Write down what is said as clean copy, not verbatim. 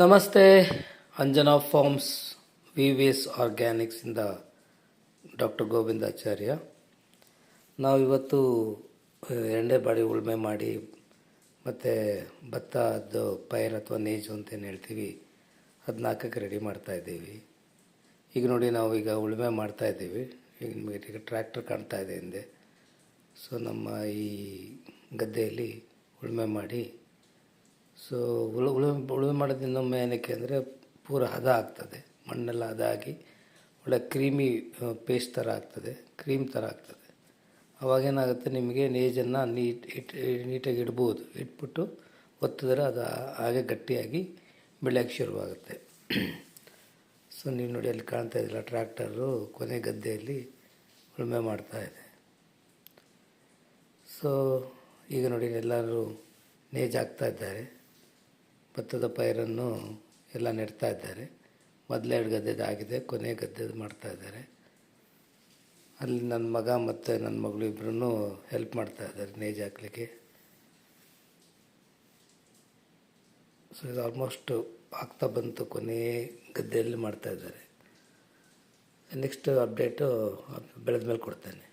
ನಮಸ್ತೆ, Anjana forms ವಿವೇಸ್ ಆರ್ಗ್ಯಾನಿಕ್ಸಿಂದ doctor Govindacharya. ನಾವಿವತ್ತು ಎರಡನೇ ಬಾರಿ ಉಳುಮೆ ಮಾಡಿ ಮತ್ತು ಭತ್ತದ್ದು ಪೈರ್ ಅಥವಾ ನೇಜು ಅಂತೇನು ಹೇಳ್ತೀವಿ ಅದನ್ನ ಹಾಕೋಕ್ಕೆ ರೆಡಿ ಮಾಡ್ತಾಯಿದ್ದೀವಿ. ಈಗ ನೋಡಿ, ನಾವು ಈಗ ಉಳುಮೆ ಮಾಡ್ತಾಯಿದ್ದೀವಿ. ಈಗ ಟ್ರ್ಯಾಕ್ಟರ್ ಕಾಣ್ತಾ ಇದೆ ಹಿಂದೆ. ಸೊ ನಮ್ಮ ಈ ಗದ್ದೆಯಲ್ಲಿ ಉಳುಮೆ ಮಾಡಿ, ಸೊ ಉಳುಮೆ ಮಾಡೋದು ಇನ್ನೊಮ್ಮೆ ಏನಕ್ಕೆ ಅಂದರೆ ಪೂರ ಹದ ಆಗ್ತದೆ, ಮಣ್ಣೆಲ್ಲ ಹದ ಆಗಿ ಒಳ್ಳೆ ಕ್ರೀಮಿ ಪೇಸ್ಟ್ ಥರ ಆಗ್ತದೆ, ಕ್ರೀಮ್ ಥರ ಆಗ್ತದೆ. ಅವಾಗೇನಾಗುತ್ತೆ, ನಿಮಗೆ ನೇಜನ್ನು ನೀಟಾಗಿ ಇಡ್ಬೋದು. ಇಟ್ಬಿಟ್ಟು ಒತ್ತಿದ್ರೆ ಅದು ಹಾಗೆ ಗಟ್ಟಿಯಾಗಿ ಬೆಳೆಯೋಕ್ಕೆ ಶುರುವಾಗುತ್ತೆ. ಸೊ ನೀವು ನೋಡಿ, ಅಲ್ಲಿ ಕಾಣ್ತಾ ಇದ್ದಿಲ್ಲ, ಟ್ರ್ಯಾಕ್ಟರು ಕೊನೆ ಗದ್ದೆಯಲ್ಲಿ ಉಳುಮೆ ಮಾಡ್ತಾಯಿದೆ. ಸೊ ಈಗ ನೋಡಿ, ಎಲ್ಲರೂ ನೇಜು ಹಾಕ್ತಾಯಿದ್ದಾರೆ. ಭತ್ತದ ಪೈರನ್ನು ಎಲ್ಲ ನೆಡ್ತಾ ಇದ್ದಾರೆ. ಮೊದಲೆರಡು ಗದ್ದೆದು ಆಗಿದೆ, ಕೊನೆ ಗದ್ದೆದು ಮಾಡ್ತಾಯಿದ್ದಾರೆ. ಅಲ್ಲಿ ನನ್ನ ಮಗ ಮತ್ತು ನನ್ನ ಮಗಳು ಇಬ್ಬರೂ ಹೆಲ್ಪ್ ಮಾಡ್ತಾಯಿದ್ದಾರೆ ನೇಜು ಹಾಕಲಿಕ್ಕೆ. ಸೊ ಇದು ಆಲ್ಮೋಸ್ಟ್ ಆಗ್ತಾ ಬಂತು, ಕೊನೆ ಗದ್ದೆಯಲ್ಲಿ ಮಾಡ್ತಾಯಿದ್ದಾರೆ. ನೆಕ್ಸ್ಟ್ ಅಪ್ಡೇಟು ಬೆಳೆದ ಮೇಲೆ ಕೊಡ್ತೇನೆ.